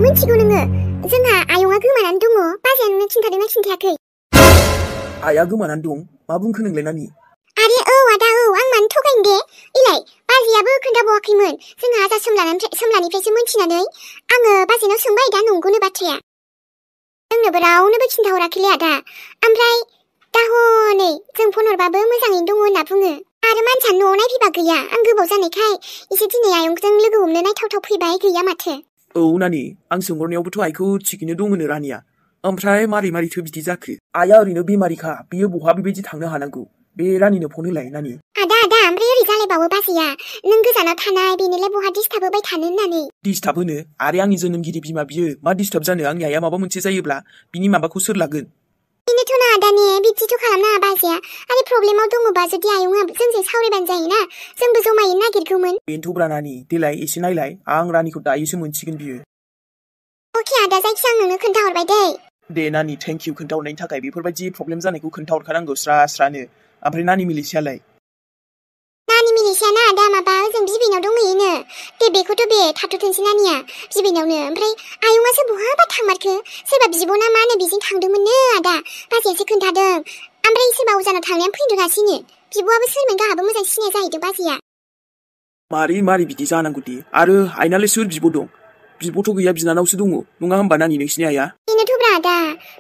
मिथिगौ नोङो? जोंहा आयंआ गोमानानै दङ। बाजैया नोंनो खिन्थादोंना खिन्थायाखै? आइया गोमानानै दं? मा बुंखो नोंलाय नानि? आरे औ आदा औ, आं मानो थगायनो दे? इलाय बाजैयाबो खोन्थाबावाखैमोन। जोंहा आजा सोमलानिफ्रायसो मोनथिनानै आङो बाजैनाव सोंबाय, दा नंगौनो बाथ्राया। जोंनोबो रावनोबो खिन्थाहराखैलै आदा। ओमफ्राय दा हनै जों फन हरबाबो मोजाङैनो दङ होनना बुङो। आरो मानसिया न'आव नायफैबा गैया। आं गोबाव जानायखाय एसे दिनै आयंजों लोगो हमनो नायथावथाव फैबाय, गैया माथो। औ नानि, आं सोंहरनायावबोथ' आइखौ थिगैनो दंनो रानिया। ओमफ्राय मारै बिदि जाखो? आइया ओरैनो बेमारिखा, बियो बहा बेबायदि थांनो हानांगौ? बे रानिनो फन होलाय नानि। आदा ओमफ्राय ओरै जालायबावो बाजैया, नों गोजानाव थानाय बेनोलाय बहा डिस्टार्ब होबाय थानो होननानै। डिस्टार्ब होनो? आरो आंनि जोनोमगिरि बिमा बियो मा डिस्टार्ब जानो? आंनि आइया माबा मोनसे जायोब्ला बिनि माबाखौ सोर लागोन? बेनोथ' ना आदा ने, बिदिथ' खालामनाङा बाजैया। आरो प्रब्लेमाव दङबा जुदि आयंआ जोंजों सावरायबानो जायोना, जोंबो जमायैनो नागिरगौमोन। बेनोथ'ब्रा नानि, देलाय एसे नायलाय, आं रानिखौ दायोसो मोनसिगोन बियो। अके आदा, जायखिया आं नोंनो खोन्थाहरबाय दै। दे नानि, थेंक इउ खोन्थाहरनायनि थाखाय। बेफोरबायदि प्रब्लेम जानायखौ खोन्थाहरखानांगौ स्रानो। ओमफ्राय नानि मिलिसायालाय? नानि मिलिसाया ना आदा, माबा ओजों बिबैनाव दंहैयोनो। दे बेखौथ' बे थाथ'थोंसै नानिया बिबैनावनो। ओमफ्राय आयंआसो बहाबा थांमारखो? सोरबा बिब'ना मा होनो बेजों थांदोंमोननो आदा, बाजैयासो खोन्थादों। ओमफ्राय सोरबा अजानाव थांनायानो फैदोंगासिनो। बिब'आबो सोरमोन गाहाबो मोजां सिनाया जाहैदों बाजैया। मारै बिदि जानांगौ दे? आरो आइनालाय सोर बिब' दं? बिब'थ' गैया, बिनानावसो दङ। नङा होमबा नानि नोंसिनि आइया? बेनोथ'ब्रा आदा,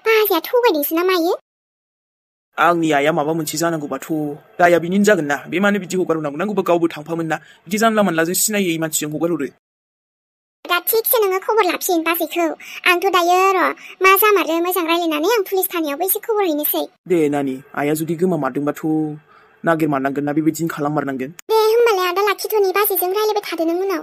बाजैया थगायदोंसो ना मायो? आंनि आइया माबा मोनसे जानांगौबाथ' दाया बिनिनो जागोन ना। बे मानो बिदि हगारहरनांगौ? नांगौबा गावबो थांफामोन ना। बिदि जानला मानलाजों सिनायै मानसिजों हगारहरो। दा थिगसे नोङो खबर लाफिन बाजैखौ। आंथ' दायो र' मा जामारो मोजां रायलायनानै आं पुलिस थानायावबो एसे खबर हैनोसै। दे नानि, आइया जुदि गोमामारदोंबाथ' नागिरमारनांगोन ना, बेबायदिनो खालाममारनांगोन। दे होमबालाय आदा लाखिथ'नि, बाजैजों रायलायबाय थादो नों उनाव।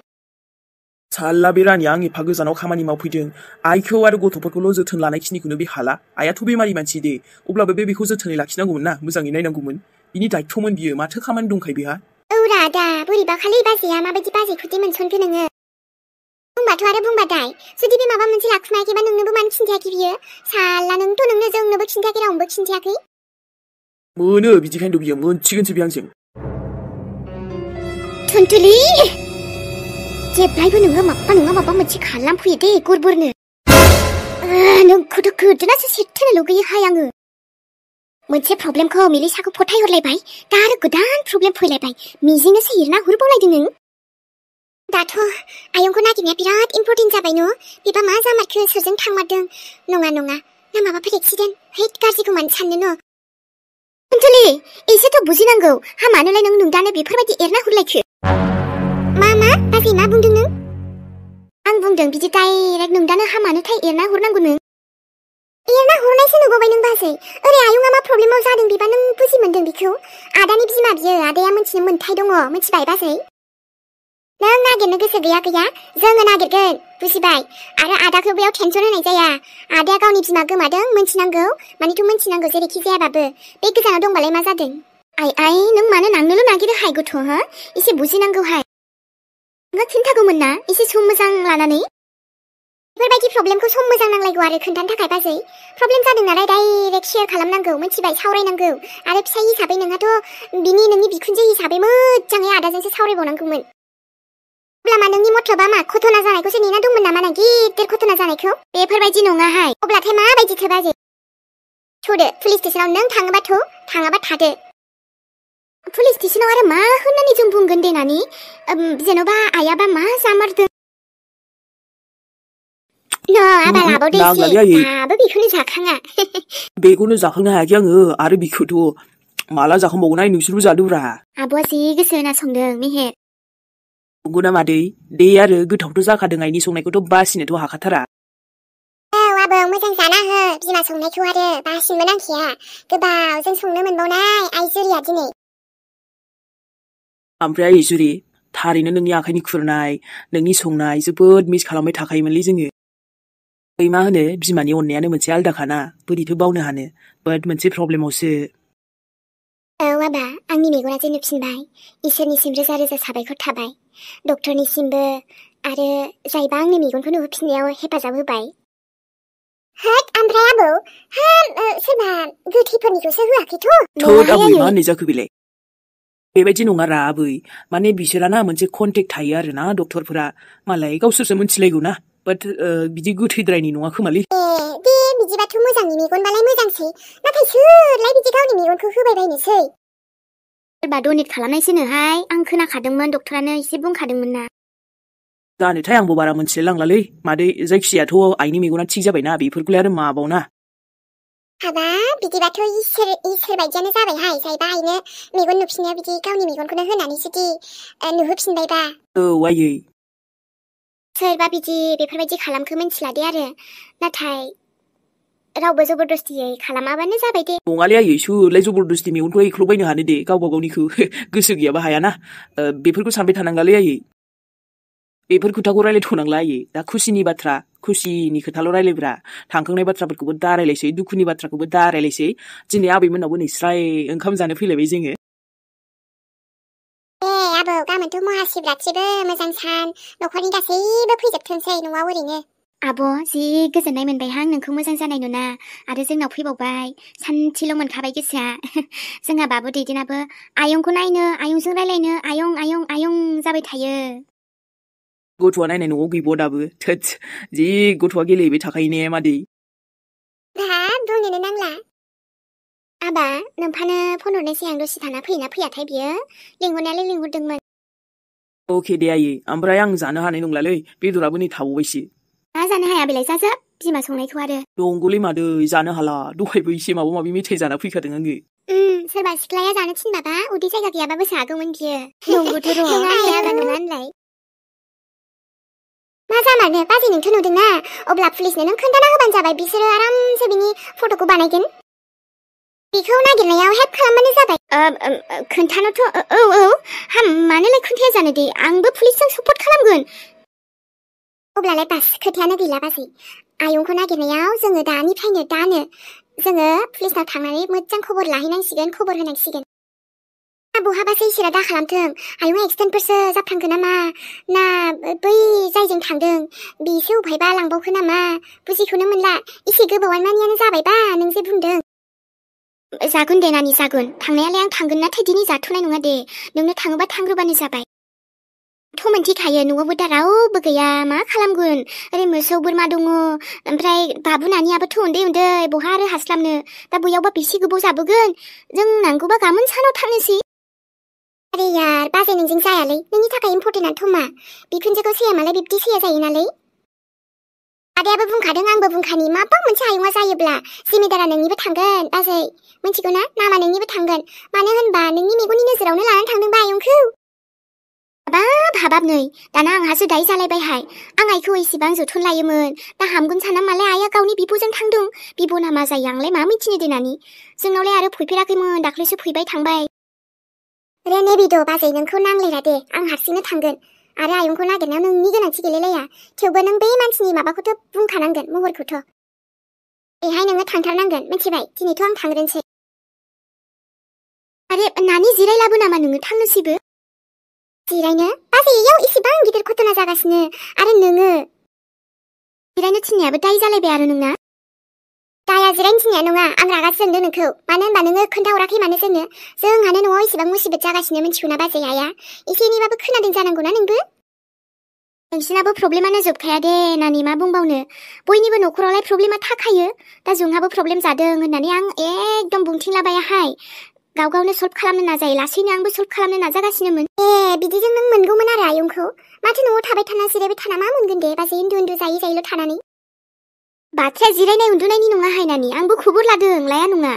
साला बे रानिया आं एफा गोजानाव खामानि मावफैदों, आइखौ आरो गथ'फोरखौल' जोथोन लानायखिनिखौनो बे हाला। आइयाथ' बेमारि मानसि दे, अब्लाबो बेखौ जोथोनै लाखिनांगौमोन ना, मोजाङै नायनांगौमोन। बिनि दायथ'मोन बियो, माथो खामानि दंखायो बेहा? औरा आदा, बोरैबा खालै बाजैया, माबायदि बाजैखौदि मोनसनखो नोङो? बुंबाथ' आरो बुंबा दाय, जुदि बे माबा मोनसे लाखुमायाखैबा नोंनोबो मानो खिन्थायाखै बियो? साला नोंथ' नोंनो जोंनोबो खिन्थायाखै, रावनोबो खिन्थायाखै। मोनो बिदिखायनोथ' बियो मोनसिगोनसो बे आंजों। थुनथुलि, जेब्लायबो नोङो माबा नङा माबा मोनसे खालामफैयो दे गुरबुरनो। नोंखौथ' गोदोनासो सेरथेनो लुगैयोहाय आङो। मोनसे प्रब्लेमखौ मिलिसाखौ फोथायहरलायबाय, दा आरो गोदान प्रब्लेम फैलायबाय। मिजिंनोसो एरना हरबावलायदों नों। दाथ' आयंखौ नागिरनाया बिराद इम्पर्टेन्ट जाबाय न'। बेबा मा जामारखो, सोरजों थांमारदों? नङा ना माबाफोर एक्सिडेन्ट? हैद, गाज्रिखौ मानो साननो न'? थुनथुलि, एसेथ' बुजिनांगौ। हामानोलाय नों दानो बेफोरबायदि एरना हरलायखो? मा बाजै, मा बुंदों नों? आं बुंदों बिदि डाइरेक्ट नोंदानो हामानोथाय एरना हरनांगौ नों। एरना हरनायसो नुबावबाय नों बाजै। ओरै आयंआ मा प्रब्लेमाव जादों बेबा नों बुजि मोनदों बेखौ? आदानि बिमा बियो, आदाया मोनथिनो मोन्थाय दङ, मिथिबाय बाजै? नों नागिरनो गोसो गैया, जोङो नागिरगोन, बुजिबाय? आरो आदाखौ बेयाव टेनसन होनाय जाया। आदाया गावनि बिमा गोमादों मोनथिनांगौ, मानिथ' मोनथिनांगौ जेरैखि जायाबाबो। बे गोजानाव दंबालाय मा जादों? आइ नों मानो नांनोल' नागिरो हाय गथ', हा? एसे बुजिनांगौहाय। नों खिन्थागौमोन ना, एसे सम मोजां लानानै। बेफोरबायदि प्रब्लेमखौ सम मोजां नांलायगौ आरो खोन्थानो थाखाय बाजै। प्रब्लेम जादों नालाय डाइरेक्ट शेयार खालामनांगौ, मिथिबाय? सावरायनांगौ। आरो फिसाय हिसाबै नोंहाथ' नोंनि बिखुनजो हिसाबै मोजाङै आदाजोंसो सावरायबावनांगौमोन। अब्ला मा नोंनि मथलबा मा, घटना जानायखौसो नेना दंमोन नामा नों? गिदिर घटना जानायखौ? बेफोरबायदि नङाहाय। अब्लाथाय माबायदिथो बाजै? थ'दो, पुलिस स्टेसनाव नों थाङोबाथ' थाङाबा थादो। पुलिस स्टेसनाव आरो मा होननानै जों बुंगोन दे नानि? जेन'बा आइयाबा मा जामारदों? आबा लाबावदो एसे, दाबो बेखौनो जाखाङा। बेखौनो जाखांनो हायाखै आङो, आरो बेखौथ' माला जाखांबावगोन? नोंसोरबो जादोब्रा। आब'आ जि गोसो होना संदों मेहेर। नंगौना मादै? दे आरो गोथावथ' जाखादों, आइनि संनायखौथ' बासिनोथ' हाखाथारा। औ आबौ, मोजां जाना हो बिमा संनायखौ, आरो बासिनबो नांखाया। गोबावजों संनो मोनबावनाय आइजुरिया दिनै। ओमफ्राय आइजुरि, थारैनो नोंनि आखाइनि खुरनाय, नोंनि संनाय जोबोद मिस खालामबाय थाखायोमोनलै जोङो। मा होनो, बिमानि अननायानो मोनसे आलदाखाना, बोरैथो बावनो हानो? बाट मोनसे प्रब्लेमावसो। औ आबा, आंनि मेगना जे नुफिनबाय। इसोरनिसिम रोजा रोजा साबायखर थाबाय। डक्टरनिसिमबो, आरो जायबा आंनि मेगनखौ नुहोफिननायाव हेफाजाब होबाय। होद, ओमफ्राय आबौ, सोरबा गोथैफोरनिखौसो होआखैथ'? थोद आबै, मा होननाय जाखो बेलाय? बेबायदि नङारा आबै, माने बिसोराना मोनसे कन्टेक्ट थायो आरो ना डक्टरफोरा, मालाय गावसोरसो मोनथिलायगौ ना। बाट बिदि गोथैद्रायनि नङा खोमालै दे बिदिबाथ' मोजांनि मेगनबालाय मोजांसै नाथाय सोरलाय बिदि गावनि मेगनखौ होबायबायनोसै सोरबा डनेट खालामनायसोनोहाय आं खोनाखादोंमोन डक्टरानो एसे बुंखादोंमोन ना जानोथाय आंबो बारा मोनथिलाय लांलालै मादै जायखिजायाथ' आइनि मेगना थिग जाबायना बेफोरखौलाय आरो माबावना हाबाब बिदिबाथ' इसोर बायदियानो जाबायहाय जायबा आइनो मेगन नुफिननायाव बिदि गावनि मेगनखौनो होनानै जुदि नुहोफिनबायबा औ आयै सोरबा बिदि बेफोरबायदि खालामखो मिन्थिला दे आरो नाथाय रावबो जबरदस्तियै खालामाबानो जाबाय दे नङालै आयै सोरलाय जबरदस्ति मेगनखौ एख्ल'बायनो हानो दे गावबा गावनिखौ गोसो गैयाबा हायाना बेफोरखौ सानबाय थानांलालै आयै बेफोर खोथाखौ रायलायथ'नांला आयै दा खुसिनि बाथ्रा खुसिनि खोथाल' रायलायब्रा थांखांनाय बाथ्राफोरखौबो दा रायलायसै दुखुनि बाथ्राखौबो दा रायलायसै दिनै आबैमोननावबो नै स्राय ओंखाम जानो फैलायबाय जोङो आबौ गाबोनथ' महाशिबरात्रिबो मोजां सान न'खरनि गासैबो फैजोबथोंसै न'आव ओरैनो आब' जि गोजोननाय मोनबायहां नोंखौ मोजां जानाय नुना आरो जोंनाव फैबावबाय सानथिल' मोनखाबाय गोसोआ जोंहा बाबु दैदेनाबो आयंखौ नायनो आयंजों रायलायनो आयं आयं आयं जाबाय थायो गथ'आ नायनाय न'आव गैबाव दाबो थोद जि गथ'आ गेलेहैबाय थाखायो ने मादै हाब बुंनोनो नांला आबा नोंफानो फन हरनायसै आं दसे थाना फैयोना फैयाथाय बियो लिंहरनायालाय लिंहरदोंमोन अके दे आयै ओमफ्राय आं जानो हानाय नंलालै बेदराबो नै थाबावबायसो मा जानो हाया बेलाय जाजोब बिमा संनायखौ आरो नंगौलै मादै जानो हाला दहायबो एसे माबा माबि मेथाइ जाना फैखादों आङो सोरबा सिख्लाया जानो थिनबाबा उदै जायगा गैयाबाबो जागौमोन बियो नंगौथ' र' नङा होनलाय मा जामारनो बाजै नोंथ' नुदोंना अब्ला पुलिसनो नों खोन्थाना होबानो जाबाय बिसोरो आरामसे बिनि फट'खौ बानायगोन बेखौ नागिरनायाव हेल्प खालामबानो जाबाय खोन्थानोथ' औ मानोलाय खोन्थाया जानो दे आंबो पुलिसजों सापर्ट खालामगोन अब्लालाय बास खोथायानो गैला बाजै आयंखौ नागिरनायाव जोङो दानो जोङो पुलिसनाव थांनानै मोजां खबर लाहैनांसिगोन खबर होनांसिगोन बहाबासो इसोरा दा खालामथों आयंआ एक्सिडेन्टफोरसो जाफ्लांगोन नामा ना बै जायजों थांदों बिसो अबहायबा लांबावखो नामा बुजिखौनो मोनला एसे गोबावानो मानियानो जाबायबा नों जे बुंदों जागोन दे नानि जागोन थांनायालाय आं थांगोन नाथाय दिनै जाथ'नाय नङा दे नोंनो थाङोबा थांग्रोबानो जाबाय थ' मोनथिखायो न'आवबो दा रावबो गैया मा खालामगोन ओरै मोसौ बोरमा दङ ओमफ्राय बाबु नानियाबोथ' उन्दै बहा आरो हास्लाबनो दा बयावबा बेसे गोबाव जाबोगोन जों नांगौबा गाबोन सानाव थांनोसै अरे यार बाजै नोंजों जायालै नोंनि थाखाय इम्पर्टेन्टआनोथ' मा बिखुनजोखौ सैयामालाय बिब्दि सैया जायो नालाय आदायाबो बुंखादों आंबो बुंखानि माबा मोनसे आयंआ जायोब्ला जिमिदारा नोंनिबो थांगोन बाजै मिथिगौ ना नामा नोंनिबो थांगोन मानो होनबा नोंनि मेगननि नोजोरावनो लानानै थांदोंबा आयंखौ हाबाब नै दाना आंहासो दाय जालायबायहाय आं आइखौ एसेबां जोथोन लायोमोन दा हामगोन साना मालाय आइया गावनि बिब'जों थांदों बिब'ना मा जायो आंलाय मा मिथिनो देनानि जोंनावलाय आरो फैफेराखैमोन दाख्लैसो फैबाय थांबाय रेने बिद' बाजै नोंखौ नांलायला दे आं हारसिंनो थांगोन आरो आयंखौ नागिरनायाव नोंनि गोनांथि गैलायलाया थेवबो नों बे मानसिनि माबाखौथ' बुंखानांगोन महरखौथ' बेहाय नोङो थांथारनांगोन मिथिबाय दिनैथ' आं थांग्रोनोसै आरे नानि जिरायलाबो नामा नोङो थांनोसैबो जिरायनो बाजै इयाव इसेबां गिदिर घटना जागासिनो आरो नोङो जिरायनो थिननायाबो दाय जालायबाय आरो नोंना दाया जिरायनो थिननाया नङा आं रागासो जोंदों नोंखौ मानो होनबा नोङो खोन्थाहराखै मानो जोंहानो न'आव इसेबां मुसिबत जागासिनो मिथिगौना बाजै आइया एसे एनैबाबो खोनादों जानांगौना नोंबो नोंसिनाबो प्रब्लेमानो जोबखाया दे नानि मा बुंबावनो बयनिबो न'खरावलाय प्रब्लेमा थाखायो दा जोंहाबो प्रब्लेम जादों होननानै आं एकदम बुंथिंलाबायाहाय गावनो सल्भ खालामनो नाजायो लासैनो आंबो सल्भ खालामनो नाजागासिनोमोन बिदिजों नों मोनगौमोन आरो आयंखौ माथो न'आव थाबाय थाना जिरायबाय थाना मा मोनगोन दे बाजै उन्दु जायै थानानै बाथ्राया जिरायनाय उन्दुनायनि नङा हायनानि आंबो खबर लादों लाया नङा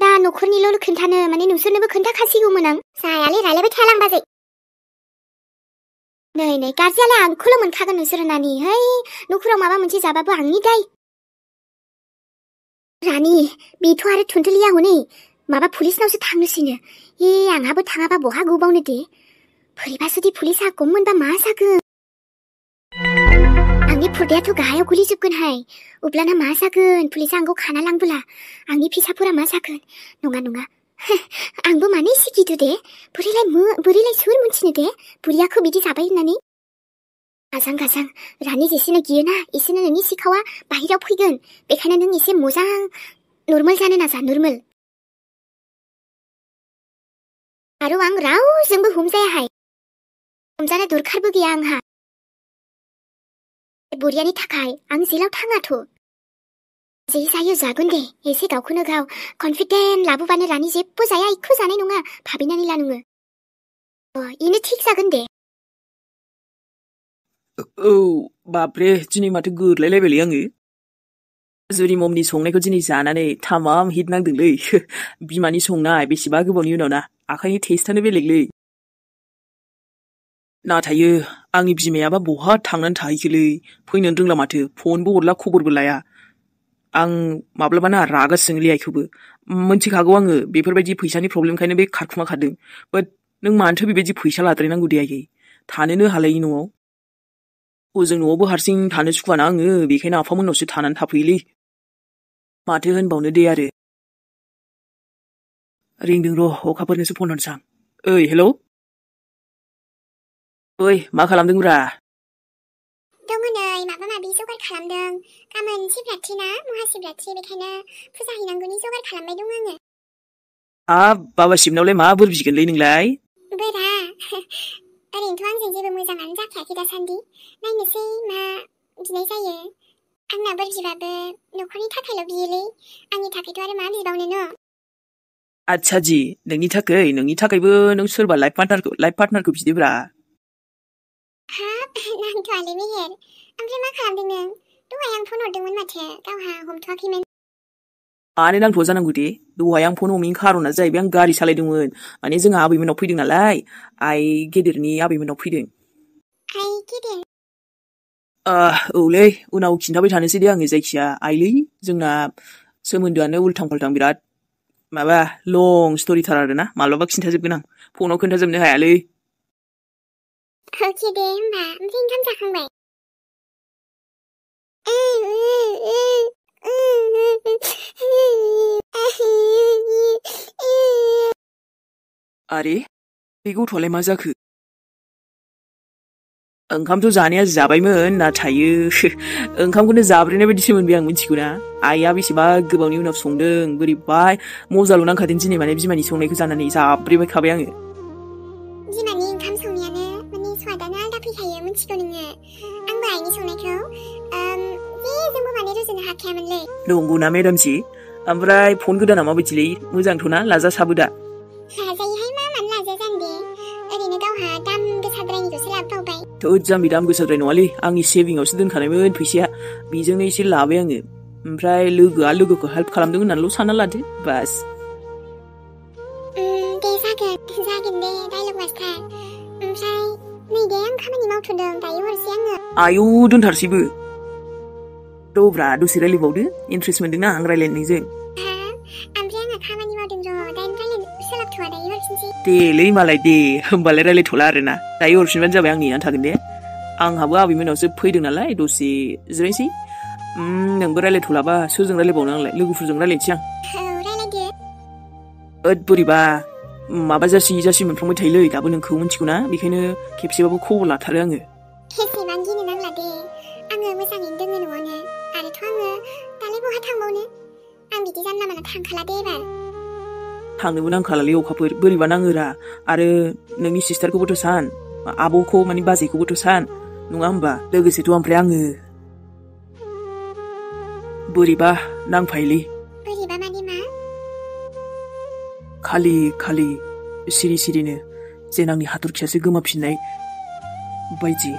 दा न'खरनिल' खोन्थानो माने नोंसोरनोबो खोन्थाखासिगौमोन आं जायालै रायलायबाय थायालां बाजै नै गाज्रियालाय आंखौल' मोनखागोन नोंसोरो नानि है न'खराव माबा मोनसे जाबाबो आंनि दाय रानि बेथ' आरो थुनथुलिया हनै माबा पुलिसनावसो थांनोसैनो आंहाबो थाङाबा बहा गबावनो दे बोरैबा जुदि पुलिसा गम मोनबा मा जागोन आंनि फुरदायाथ' गाहायाव गोलैजोबगोनहाय अब्लाना मा जागोन पुलिसा आंखौ खाना लांबोला आंनि फैसाफोरा मा जागोन नङा आंबो माने एसे गिदु दे बोरैलाय सोर मोनथिनो दे बुरियाखौ बिदि जाबाय होननानै गाजां रानि जेसेनो गियोना एसेनो नोंनि सिखावा बाहेरायाव फैगोन बेखायनो नों एसे मोजां नर्मेल जानो नाजा नर्मेल आरो आं रावजोंबो हमजायाहाय हमजानो दरखारबो गैया आंहा बरियानि थाखाय आं जेलाव थाङाथ' जे जायो जागोन दे एसे गावखौनो गाव कनफिडेन्ट लाबोबानो रानि जेबो जाया इखौ जानाय नङा भाबिनानै ला नोङो इनो थिग जागोन दे औ बाब्रे दिनै माथो गोरलायलायबायलै आङो जुरि ममनि संनायखौ दिनै जानानै थामाम हिट नांदोंलै बिमानि संनाय बेसेबा गोबावनि उनाव ना आखाइनि टेस्टानो बेलेगलै नाथायो आंनि बिमायाबा बहा थांनानै थाहैखोलै फैनोनो रोंला माथो फनबो हरला खबरबो लाया आं माब्लाबाना रागा जोङोलै आइखौबो मोनथिखागौ आङो बेफोरबायदि फैसानि प्रब्लेमखायनो बे खारखुमा खादों बाट नों मानोथो बेबायदि फैसा लाद्रायनांगौ दे आयै थानोनो हालायि न'आव ओजों न'आवबो हारसिं थानो सुखुवाना आङो बेखायनो आफामोननावसो थानानै थाफैयोलै माथो होनबावनो दे आरो रिंदों र' अखाफोरनोसो फन हरसां ओइ हेलौ ओइ मा खालामदोंब्रा दङ नै माबा माबि जगार खालामदों गाबोन शिवरात्रि ना महाशिवरात्रि बेखायनो फुजा हैनांगौनि जगार खालामबाय दं आङो हाब बाबा शिबनावलाय मा बोर बिगोनलै नोंलाय बोरा ओरैनोथ' आंजों जेबो मोजाङानो जाखायाखै दासान्दि नायनोसै मा बिनाय जायो आंना बोर बिबाबो न'खरनि थाखायल' बियोलै आंनि थाखायथ' आरो मा बिबावनो न' आच्छा जि नोंनि थाखायबो नों सोरबा लाइफ पार्टनारखौ बिदोब्रा हाब नांथ'आलै मेहेर ओमफ्राय मा खालामदों नों दहाय आं फन हरदोंमोन माथो गावहा हमथ'वाखैमोन मानो नांथ' जानांगौ दे दहाय आं फन हमैनि खारना जाहैबाय आं गारि सालायदोंमोन माने जोंहा आबैमोननाव फैदों नालाय आइ गेदेरनि आबैमोननाव फैदों आइ गेदेर औलै उनाव खिन्थाबाय थानोसै दे आङो जायखिया आइलै जोंना सोमोन्दोआनो उल्थां फाल्थां बिराद माबा लं स्ट'रिथार आरोना माब्लाबा खिन्थाजोबगोन आं फनाव खोन्थाजोबनो हायालै अके दे होमबा ओमफ्राय ओंखाम जाखांबाय आरे बे गथ'आलाय मा जाखो ओंखामथ' जानाया जाबायमोन नाथायो ओंखामखौनो जाब्रेनाय बायदिसो मोनबाय आं मिथिगौना आइया बेसेबा गोबावनि उनाव संदों बोरैबा मजाल' नांखादों दिनै माने बिमानि संनायखौ जानानै जाब्रेबायखाबाय आङो बिमानि ओंखाम संनायानो माने स्वादानो आलदा फैखायो मिथिगौ नोङो आंबो आइनि संनायखौ जेजोंबो माने रुजुनो हाखायामोनलै नंगौना मेडामजि ओमफ्राय फन गोदाना माबायदिलै मोजांथ'ना लाजासाबो दा लाजायोहाय मा मानो लाजाया जानो दे ओरैनो गावहा दाम गोसाद्रायनिखौसो लाबोबावबाय थ' जाम्बि दाम गोसाद्राय नङालै आंनि सेभिंआवसो दोनखानायमोन फैसाया बेजोंनो एसे लाबाय आङो ओमफ्राय लोगोआ लोगोखौ हेल्प खालामदों होननानैल' सानना लादो बास दे जागोन दे डायलग मास्टार ओमफ्राय नै दे आं खामानि मावथ'दों दायो हरसै आङो आयौ दोनथारसैबो दब्रा दसे रायलायबावदो इन्ट्रेस्ट मोनदोंना आं रायलायनायजों ओमफ्राय आङो खामानि मावदों र' दायो रायलायनो सोलाबथ'वा दायो हरफिनसै देलै मालाय दे होमबालाय रायलायथ'ला आरोना दायो हरफिनबानो जाबाय आं नेनानै थागोन दे आंहाबो आबैमोनावसो फैदों नालाय दसे जिरायसै नोंबो रायलायथ'लाबा सोरजों रायलायबावनो आंलाय लोगोफोरजों रायलायनोसै आं रायलायदो बोरैबा माबा जासि मोनफ्लांबाय थायोलै दाबो नोंखौ मिथिगौना बेखायनो खेबसेबाबो खबर लाथारो आङो एसेबां गिनो नांला दे आङो मोजाङैनो दोङो न'आवनो आरोथ' आङो दालाय बहा थांबावनो आं बिदि जानला मानला थांखाला दे एबार थांनोबो नांखालालै अखाफोर बोरैबा नाङोरा आरो नोंनि सिस्टारखौबोथ' सान आब'खौ माने बाजैखौबोथ' सान नङा होमबा लोगोसेथ' ओमफ्राय आङो बोरैबा नांफायोलै बोरैबा माने मा खालि सिरिनो जेन आंनि हाथरखियासो गोमाफिननाय बायदि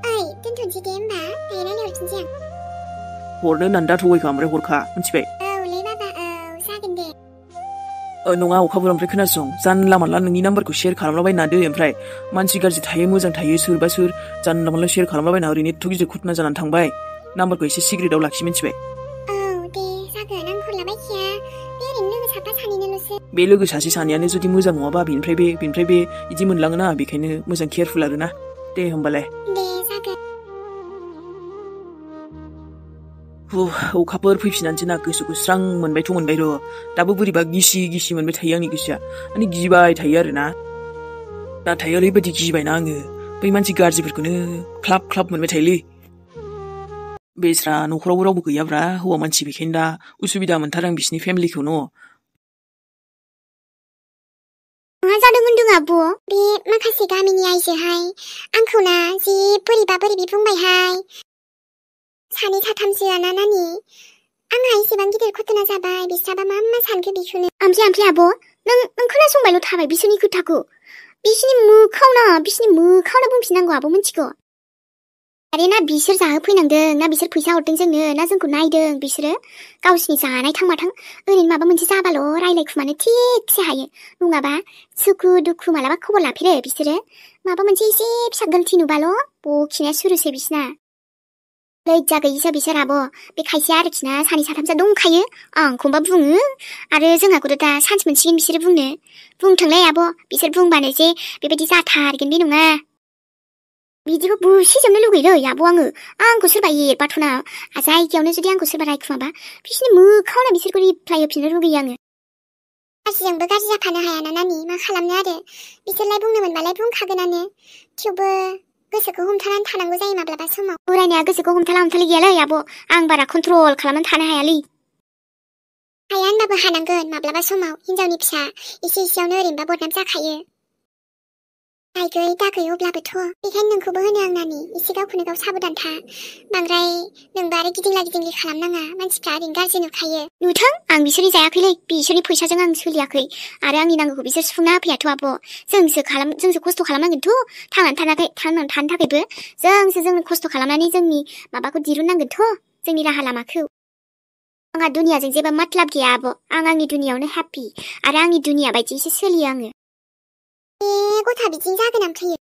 ओइ दोनथ'नोसै दे होमबा दायो रायलायहरफिनसै आं हरनो होननानै दा थगायखा ओमफ्राय हरखा मिथिबाय औलै बाबा औ जागोन दे नङा अखाफोर ओमफ्राय खोनासं जानला मानला नोंनि नाम्बारखौ शेयार खालामलाबायना दो ओमफ्राय मानसि गाज्रि थायो मोजां थायो सोरबा सोर जानला मानला शेयार खालामलाबायना ओरैनो एथ' गिदिर घटना जानानै थांबाय नाम्बारखौ एसे सिक्रेटआव लाखि मिथिबाय औ दे जागोन आं हरलाबायखाया बे ओरैनो लोगो साफा सानैनोल'सो बे लोगो सासे सानैयानो जुदि मोजां नङाबा बेनिफ्राय बे बिदि मोनलाङोना बेखायनो मोजां केयारफुल आरोना दे होमबालाय दे जागोन अखाफोर फैफिननानैसो ना गोसोखौ स्रां मोनबायथ' मोनबाय र' दाबो बोरैबा गिसि मोनबाय थायो आंनि गोसोआ माने गिबाय थायो आरोना नाथाय ओरैबायदि गिबायना आङो बै मानसि गाज्रिफोरखौनो ख्लाब मोनबाय थायोलै बेस्रा न'खरावबो रावबो गैयाब्रा हौवा मानसि बेखायनो दा उसुबिदा मोनथारो आं बिसिनि फेमिलिखौ न' मा जादों होनदों आब' बे माखासे गामिनि आइजोहाय आंखौना जि बोरैबा बोरैबि बुंबायहाय सानै साथामसोआना नानि आंहा इसेबां गिदिर घटना जाबाय बिस्राबा मा सानखो बेखौनो ओमफ्राय आब' नों खोनासंबायल' थाबाय बिसोरनि खोथाखौ बिसोरनि मोखावना बुंफिननांगौ आब' मिथिगौ आरे ना बिसोर जाहोफैनांदों ना बिसोर फैसा हरदों जोंनो ना जोंखौ नायदों बिसोरो गावसिनि जानाय थां माथां ओरैनो माबा मोनसे जाबाल' रायलायखुमानो थिगसे हायो नङाबा सुखु दुखु मालाबा खबर लाफेरो बिसोरो माबा मोनसे एसे फिसा गोरोन्थि नुबाल' बखिनाया सुरुसै बिसिना लैजा गैयिसो बिसोर आब' बे खायसे आरोखिना सानै साथामसो दंखायो आंखौबा बुङो आरो जोंहाखौथ' दा सान्स मोनसिगोन बिसोरो बुंथोंलै आब' बिसोर बुंबानो जे बेबायदि जाथारगोन बे नङा बिदिखौ बुसिजोबनो लुगैलै आब' आंखौ सोरबा एरबाथ'ना जायगायावनो जुदि आंखौ सोरबा रायखुमाबा बिसोरनि मोखावना बिसोरखौ रिप्लाय होफिननो लुगैयो आङो गाज्रिजोंबो गाज्रि जाफानो हायाना नानि मा खालामनो आरो बिसोरलाय बुंनो मोनबालाय बुंखागोनानो थेवबो गोसोखौ हमथानानै थानांगौ जायो माब्लाबा समाव बोरायनाया गोसोखौ हमथालि गैयालै आब' आं बारा कन्ट्रल खालामनानै थानो हायालै हाया होनबाबो हानांगोन माब्लाबा समाव हिनजावनि फिसा एसेयावनो ओरैनोबा बदनाम जाखायो दायगै दागै अब्लाबोथ' बेखायनो नोंखौबो होनो आं नानि एसे गावखौनो गाव साबधान था बांद्राय नोंबो आरो गिदिंला गिदिंलि खालामनाङा मानसिफ्रा ओरैनो गाज्रि नुखायो नुथों आं बिसोरनि जायाखैलै बिसोरनि फैसाजों आं सोलियाखै आरो आंनि नांगौखौ बिसोर सुफुंना होफैयाथ' आब' जोंसो खस्थ' खालामनांगोनथ' थांनानै थानो थाखायबो जोंनो खस्थ' खालामनानै जोंनि माबाखौ दिरुननांगोनथ' जोंनि राहा लामाखौ आंहा दुनियाजों जेबो मतलब गैया आब' आं आंनि दुनियावनो हेपि आरो आंनि दुनिया बायदिसो सोलियो आङो गथा बिदिनो जागोन ओमफ्राय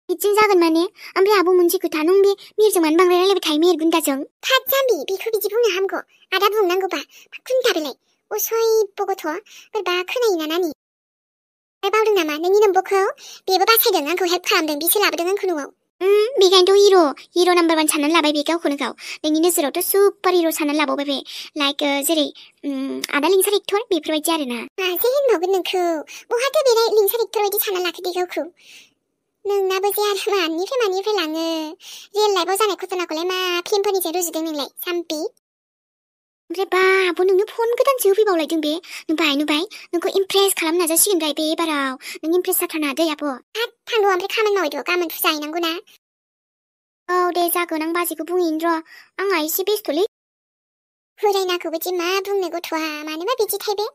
बिदिनो जागोन माने ओमफ्राय आब' मोनसे खोथा नों बे मिरजों मानो बांद्राय रायलायबाय थायो मेहेर गुन्दाजों थाद जाम्बि बेखौ बिदि बुंनो हामगौ आदा बुंनांगौबा खुन्था बेलाय असयब गथ' बोरैबा खोनायोना नानि बावदों नामा नोंनि नम्बरखौ बेबो बासायदों आंखौ हेल्प खालामदों बिसो लाबोदों आंखौ न'आव बेखायनोथ' हिर' नाम्बार 1 साननानै लाबाय बे गावखौनो गाव नोंनि नोजोरावथ' सुपार हिर' साननानै लाबावबाय बे लाइक जेरै आदा लिंसार एक्टर बेफोरबायदि आरोना मासो होनबावगोन नोंखौ बहाथो बे लिंसार एक्टर बायदि सानना लाखो दे गावखौ नोंनाबो जे आरो मानिफ्राय लाङो रियेल लाइफआव जानाय घटनाखौलाय मा फिल्मफोरनिजों रुजुदों नोंलाय जाम्बि ओमफ्राय बा आब' नोंनो फन गोदानसो होफैबावलायदों बे नुबाय नोंखौ इमप्रेस खालामनो नाजासिगोन बे एबाराव नों इमप्रेस जाथारनो हादै आब' हाब थांद' ओमफ्राय खामानि मावैद' गाबोन फुजा हैनांगौ ना औ दे जागोन आं बाजैखौ बुंहैनो र' आंहा एसे बेस्थ'लै फरायनाखौ बिदि मा बुंनो गथ'आ मानोबा बिदि थायबे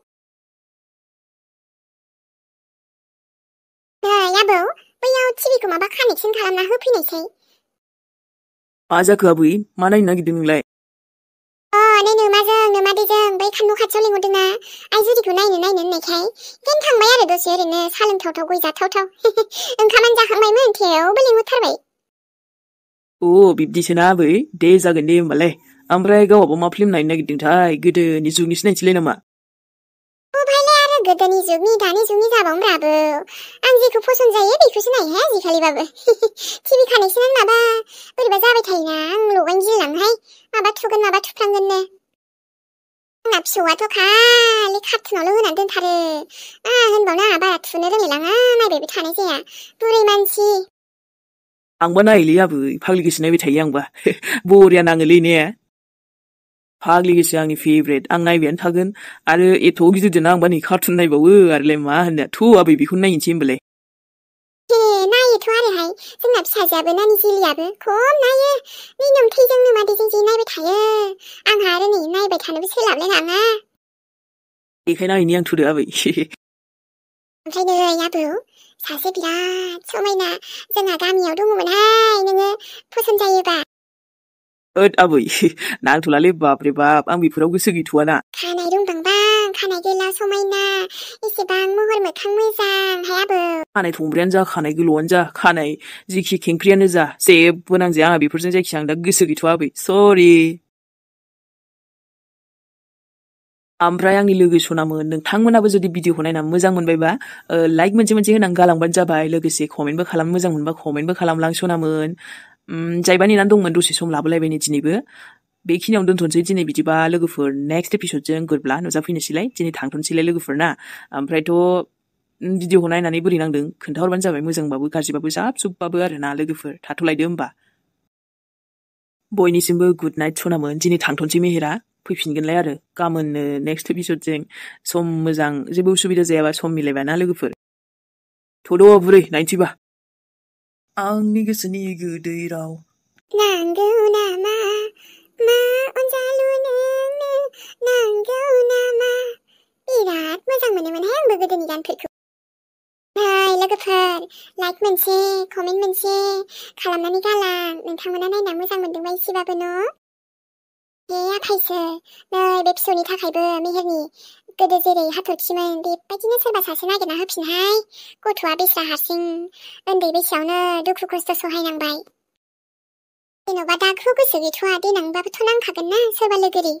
आबौ बैयाव टिभिखौ माबा कानेक्सन खालामना होफैनायसै मा जाखो आबै मा नायनो नागिरदों नोंलाय नै नोमादैजों बै खानन' खाथियाव लिंहरदोंना आइजुरिखौ नायनो होननायखाय बेखायनो थांबाय आरो दसे ओरैनो सा लोंथावथाव गय जाथावथाव ओंखामानो जाखांबायमोन थेवबो लिंहरथारबाय बिब्दिसोना आबै दे जागोन दे होमबालाय ओमफ्राय गावहाबो मा फिल्म नायनो नागिरदोंथाय गोदोनि जुगनि सिनायथिलाय नामा भाइलाय आरो गोदोनि जुगनि दानि जुगनि जाबावब्राबो आं जेखौ पसन्द जायो बेखौसो नायोहाय आजिखालिबाबो टिभि कानेक्सनानो माबा बोरैबा जाबाय थायोना आं लगायनो गिलाङोहाय माबा थुगोन माबा थुफ्लांगोननो आंना फिसौआथ' खालि कार्टुनावल' होनानै दोनथारो मा होनबावनो बारा थुनो रोंलायलाङा नायबायबो थानाय जाया बुरै मानसि आंबा नायोलै आबै फाग्लि गोसो नायबाय थायो आंबा बरिया नाङोलै ने फाग्लि गोसो आंनि फेभरेट आं नायबायानो थागोन आरो एथ' गिदिरजोंना आंबा नै कार्टुन नायबावो आरोलाय मा होननो आबै बेखौनो नायनोसै होमबालाय नायोथ' आरोहाय जोंना फिसाजोआबो नानि जिलियाबो खम नायो नै नोमथैजों नोमादैजों जि नायबाय थायो आंहा आरो नै नायबाय थानोबो सोलाबलायलाङा बेखायनो नायनि आं थुदो आबै ओमफ्राय नै आबौ सासे बिराद समायना जोंहा गामियाव दङमोनहाय नोङो पसन्द जायोबा आबै नांथ'लालै बाप रे बाप आं बेफोराव गोसो गैथ'वाना खानाय रुंबांबां खानाय गोलाव समायना एसेबां महर मोखां मोजांहाय आबौ खानाय थंब्रायानो जा खानाय गोलावानो जा खानाय जिखि खेंख्रियानो जा जेबो नांजाया आंहा बेफोरजों जायखिया आं दा गोसो गैथ'वा आबै सरि ओमफ्राय आंनि लोगो सनामोन नोंथांमोनाबो जुदि भिडिअखौ नायनानै मोजां मोनबायबा लाइक मोनसे होनानै गालांबानो जाबाय लोगोसे कमेन्टबो खालामनो मोजां मोनबा कमेन्टबो खालामलां सनामोन जायबा नेनानै दंमोन दसे सम लाबोलायबाय दिनैबो बेखिनियावनो दोनथ'नोसै दिनै बिदिबा लोगोफोर नेक्स्ट एपिसडजों गुडब्ला नुजाफैनोसैलाय दिनै थांथ'नोसैलाय लोगोफोरना ओमफ्रायथ' भिडिअखौ नायनानै बोरै नांदों खोन्थाहरबानो जाबाय मोजांबाबो गाज्रिबाबो जाब जुबबाबो आरोना लोगोफोर थाथ'लायदो होमबा बयनिसिमबो गुड नाइट सनामोन दिनै थांथ'नोसै मेहेरा फैफिनगोनलाय आरो गाबोननो नेक्स्ट एपिसडजों सम मोजां जेबो उसुबिदा जायाबा सम मिलायबा ना लोगोफोर 더러워 부래 나인티바. आंनि गोसोनि गोदै राव नांगौ नामा मा अनजालु नोंनो नांगौ नामा बिराद मोजां मोनोमोनहाय आंबो गोदोनि गानफोरखौ हाय लोगोफोर लाइक मोनसे कमेन्ट मोनसे खालामनानै गालां नोंथांमोना नायना मोजां मोनदोंबा एसेबाबो न' हे आखायसो नै बे फिसौनि थाखायबो मेहेरनि गोदो जेरै हाथरखिमोन बेबायदिनो सोरबा सासे नागिरना होफिनहाय गथ'आ बेस्रा हारसिं उन्दै बैसोआवनो दुखु खस्थ' सहायनांबाय जेन'बा दाखौ गोसो गैथ'आ देनांबाबोथ' नांखागोन ना सोरबा लोगोरि